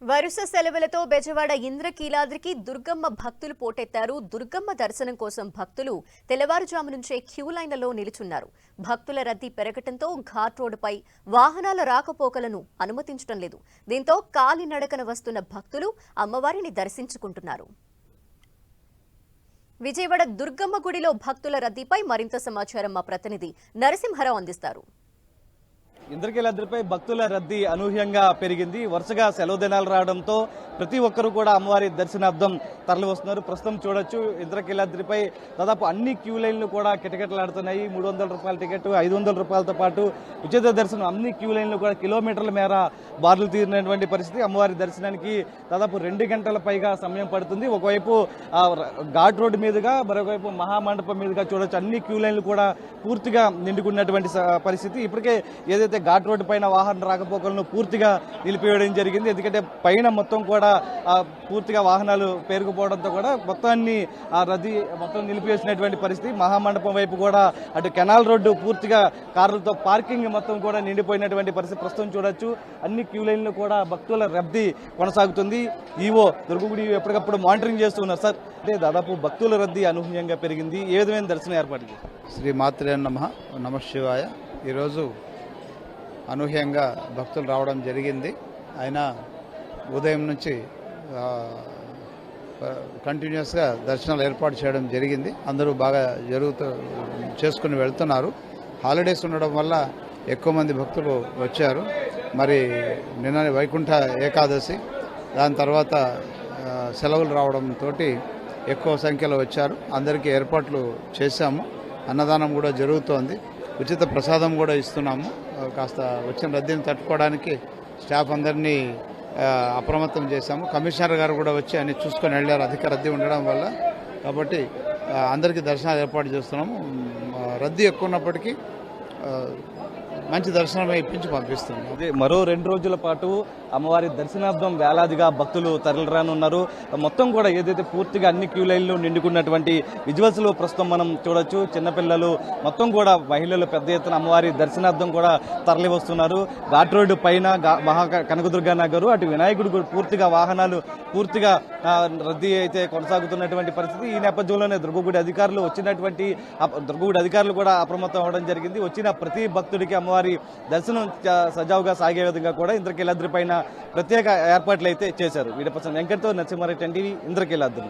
వరుస సెలవులతో బెజవాడ ఇంద్రకీలాద్రికి దుర్గమ్మ భక్తులు పోటెత్తారు. దుర్గమ్మ దర్శనం కోసం భక్తులు తెల్లవారుజాము నుంచే క్యూ లైన్లలో నిలుచున్నారు. భక్తుల రద్దీ పెరగటంతో ఘాట్ రోడ్డుపై వాహనాల రాకపోకలను అనుమతించడం లేదు. దీంతో కాలినడకన వస్తున్న భక్తులు అమ్మవారిని దర్శించుకుంటున్నారు. విజయవాడ దుర్గమ్మ గుడిలో భక్తుల రద్దీపై మరింత సమాచారం మా ప్రతినిధి నరసింహారావు అందిస్తారు. ఇంద్రకీలాద్రిపై భక్తుల రద్దీ అనూహ్యంగా పెరిగింది. వరుసగా సెలవు దినాలు రావడంతో ప్రతి ఒక్కరూ కూడా అమ్మవారి దర్శనార్థం తరలి వస్తున్నారు. ప్రస్తుతం చూడొచ్చు ఇంద్రకీలాద్రిపై దాదాపు అన్ని క్యూ లైన్లు కూడా కిటకిటలాడుతున్నాయి. 300 రూపాయల టికెట్, 500 రూపాయలతో పాటు ఉచిత దర్శనం అన్ని క్యూ లైన్లు కూడా కిలోమీటర్ల మేర బారులు తీరినటువంటి పరిస్థితి. అమ్మవారి దర్శనానికి దాదాపు 2 గంటల పైగా సమయం పడుతుంది. ఒకవైపు ఘాట్ రోడ్డు మీదుగా, మరొకవైపు మహామండపం మీదుగా చూడొచ్చు అన్ని క్యూ లైన్లు కూడా పూర్తిగా నిండుకున్నటువంటి పరిస్థితి. ఇప్పటికే ఏదైతే ఘాట్ రోడ్డు పైన వాహన రాకపోకలను పూర్తిగా నిలిపివేయడం జరిగింది. ఎందుకంటే పైన మొత్తం కూడా పూర్తిగా వాహనాలు పేరుకుపోవడంతో కూడా మొత్తాన్ని రద్దీ మొత్తం నిలిపివేసినటువంటి పరిస్థితి. మహామండపం వైపు కూడా అటు కెనాల్ రోడ్డు పూర్తిగా కార్లతో పార్కింగ్ మొత్తం కూడా నిండిపోయినటువంటి పరిస్థితి ప్రస్తుతం చూడొచ్చు. అన్ని క్యూ లైన్లు కూడా భక్తుల రద్దీ కొనసాగుతుంది. ఈవో దుర్గగుడి ఎప్పటికప్పుడు మానిటరింగ్ చేస్తున్నారు. సార్, అంటే దాదాపు భక్తుల రద్దీ అనూహ్యంగా పెరిగింది. ఏ విధమైన దర్శనం ఏర్పాటు? శ్రీ మాత్రే నమః శివాయ. ఈరోజు అనూహ్యంగా భక్తులు రావడం జరిగింది. అయినా ఉదయం నుంచి కంటిన్యూస్గా దర్శనాలు ఏర్పాటు చేయడం జరిగింది. అందరూ బాగా చేసుకుని వెళ్తున్నారు. హాలిడేస్ ఉండడం వల్ల ఎక్కువ మంది భక్తులు వచ్చారు. మరి నిన్న వైకుంఠ ఏకాదశి, దాని తర్వాత సెలవులు రావడంతో ఎక్కువ సంఖ్యలో వచ్చారు. అందరికీ ఏర్పాట్లు చేశాము. అన్నదానం కూడా జరుగుతోంది. ఉచిత ప్రసాదం కూడా ఇస్తున్నాము. కాస్త వచ్చిన రద్దీని తట్టుకోవడానికి స్టాఫ్ అందరినీ అప్రమత్తం చేశాము. కమిషనర్ గారు కూడా వచ్చి అన్ని చూసుకొని వెళ్ళారు అధిక రద్దీ ఉండడం వల్ల. కాబట్టి అందరికీ దర్శనాలు ఏర్పాటు చేస్తున్నాము. రద్దీ ఎక్కువ ఉన్నప్పటికీ మంచి దర్శనమే ఇప్పించి పంపిస్తున్నాం. అదే మరో 2 రోజుల పాటు అమ్మవారి దర్శనార్థం వేలాదిగా భక్తులు తరలిరానున్నారు. మొత్తం కూడా ఏదైతే పూర్తిగా అన్ని క్యూ లైన్లు నిండుకున్నటువంటి విజువల్స్ లో ప్రస్తుతం మనం చూడొచ్చు. చిన్నపిల్లలు మొత్తం కూడా మహిళలు పెద్ద ఎత్తున అమ్మవారి దర్శనార్థం కూడా తరలి వస్తున్నారు. ఘాట్ రోడ్డు పైన మహా కనకదుర్గా నగరు, అటు వినాయకుడు పూర్తిగా వాహనాలు పూర్తిగా రద్దీ అయితే కొనసాగుతున్నటువంటి పరిస్థితి. ఈ నేపథ్యంలోనే దుర్గగుడి అధికారులు కూడా అప్రమత్తం అవ్వడం జరిగింది. వచ్చిన ప్రతి భక్తుడికి అమ్మవారి దర్శనం సజావుగా సాగే విధంగా కూడా ఇంద్రకీలాద్రి పైన ప్రత్యేక ఏర్పాట్లు అయితే చేశారు. వీడియో పర్సన్ వెంకట్తో నరసింహారెడ్డి, ఎన్టీవీ, ఇంద్రకీలాద్రి.